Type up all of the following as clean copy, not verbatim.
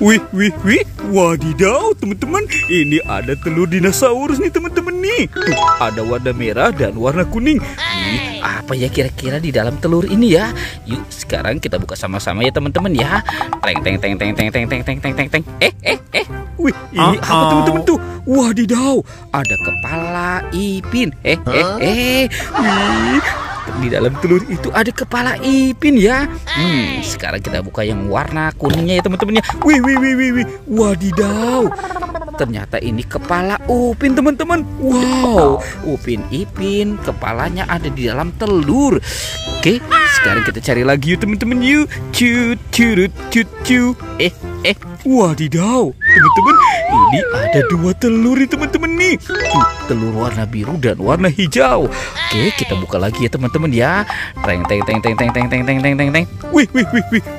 Wih, wadidaw teman-teman, ini ada telur dinosaurus nih teman-teman nih. Tuh, ada warna merah dan warna kuning. Apa ya kira-kira di dalam telur ini ya? Yuk sekarang kita buka sama-sama ya teman-teman ya. Teng teng teng teng teng teng teng teng teng teng teng. Wih, ini apa teman-teman tuh? Wadidaw, Ada kepala Ipin. wih, Di dalam telur itu ada kepala Ipin ya. Sekarang kita buka yang warna kuningnya ya teman-teman ya. wih, wadidaw. Ternyata ini kepala Upin teman-teman. Wow, Upin Ipin kepalanya ada di dalam telur. Oke, sekarang kita cari lagi yuk teman-teman yuk. Cut. Wadidaw, teman-teman, ini ada 2 telur nih teman-teman nih. Tuh, telur warna biru dan warna hijau. Oke, kita buka lagi ya teman-teman ya. Teng teng teng teng teng teng teng teng teng teng teng. Wih,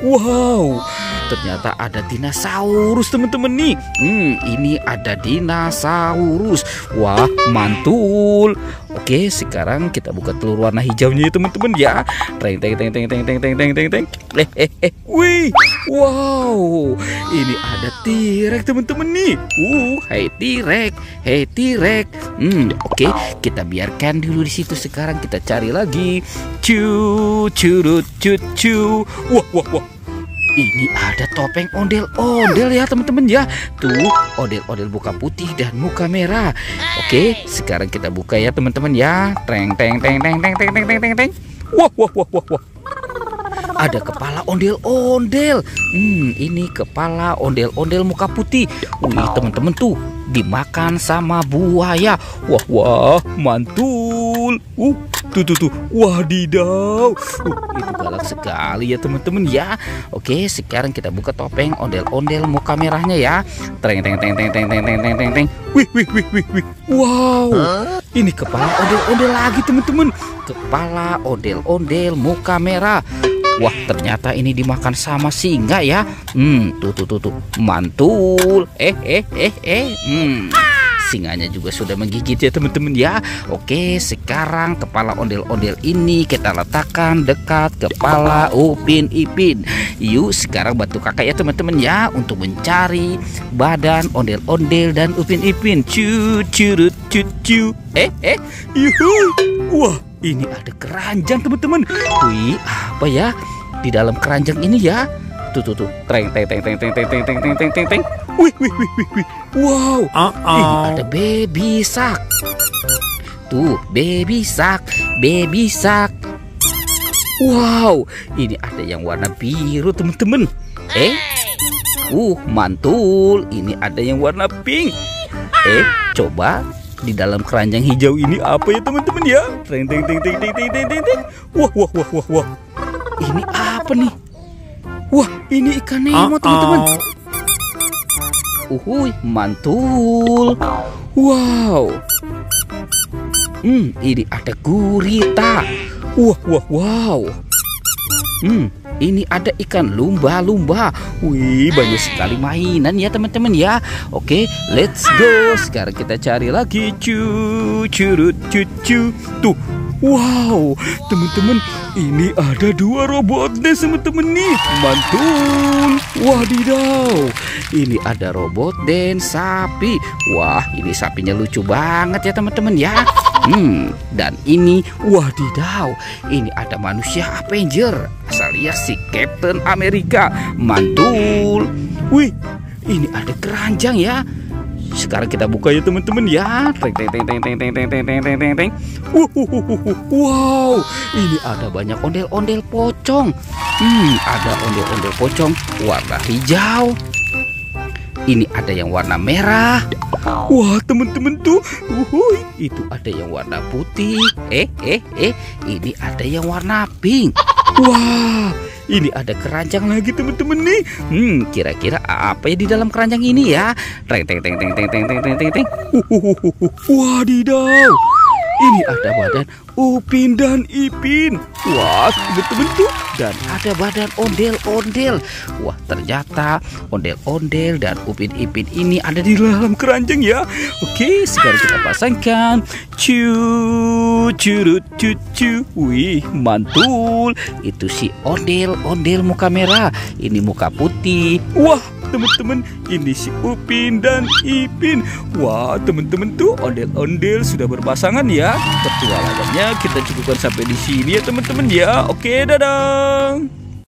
wow. Ternyata ada dinosaurus teman-teman nih. Ini ada dinosaurus. Wah, mantul. Oke, sekarang kita buka telur warna hijaunya ya teman-teman ya. Teng teng teng teng teng teng teng teng teng teng. Wih, wow. Ini ada T-Rex teman-teman nih. Hey T-Rex. Oke, kita biarkan dulu di situ. Sekarang kita cari lagi. Wah. Ini ada topeng ondel-ondel ya teman-teman ya. Tuh, ondel-ondel muka putih dan muka merah. Oke, sekarang kita buka ya teman-teman ya. Teng teng teng teng teng teng teng teng teng. Wah. Ada kepala ondel-ondel. Ini kepala ondel-ondel muka putih. Wih, teman-teman tuh dimakan sama buaya. Wah, mantul. Tuh. Wadidaw. Itu galak sekali ya teman-teman ya. Oke, sekarang kita buka topeng ondel-ondel muka merahnya ya. Teng teng teng teng teng teng teng teng teng. Wih. Wow. Ini kepala ondel-ondel lagi teman-teman. Kepala ondel-ondel muka merah. Wah, ternyata ini dimakan sama singa ya. Tuh. Mantul. Singanya juga sudah menggigit ya teman-teman ya. Oke, sekarang kepala ondel-ondel ini kita letakkan dekat kepala Upin Ipin. Yuk sekarang bantu kakak ya teman-teman ya untuk mencari badan ondel-ondel dan Upin Ipin. Yuhu. Wah, ini ada keranjang teman-teman. Wih, apa ya di dalam keranjang ini ya? Tuh. Teng. Wih. Wow. Ini ada baby shark. Tuh, baby shark. Wow, ini ada yang warna biru teman-teman. Mantul. Ini ada yang warna pink. Coba di dalam keranjang hijau ini apa ya teman-teman ya? Teng. Wah. Ini apa nih? Wah, ini ikan Nemo teman-teman. Mantul. Wow. Ini ada gurita. Wow. Ini ada ikan lumba-lumba. Wih, banyak sekali mainan ya teman-teman ya. Oke, let's go. Sekarang kita cari lagi. Tuh. Wow, teman-teman, ini ada 2 robot dance teman-teman nih. Mantul. Wadidaw. Ini ada robot dan sapi. Wah, ini sapinya lucu banget ya teman-teman ya. Dan ini wadidaw. Ini ada manusia Avenger. Asalnya si Captain America. Mantul. Wih, ini ada keranjang ya. Sekarang kita buka ya teman-teman ya. Teng. wow. Ini ada banyak ondel-ondel pocong. Ada ondel-ondel pocong warna hijau. Ini ada yang warna merah. Wah, teman-teman tuh. Itu ada yang warna putih. Ini ada yang warna pink. Wah, ini ada keranjang lagi teman-teman nih. Kira-kira apa ya di dalam keranjang ini ya? Teng. Wadidaw. Ini ada badan Upin dan Ipin. Wah, teman-teman tuh. Dan ada badan ondel-ondel. Wah, ternyata ondel-ondel dan Upin Ipin ini ada di dalam keranjang ya. Oke, sekarang kita pasangkan. Wih, mantul. Itu si ondel-ondel muka merah. Ini muka putih. Wah, teman-teman. Ini si Upin dan Ipin. Wah, teman-teman tuh ondel-ondel sudah berpasangan ya. Petualangannya kita cukupkan sampai di sini ya teman-teman ya. Oke, dadah.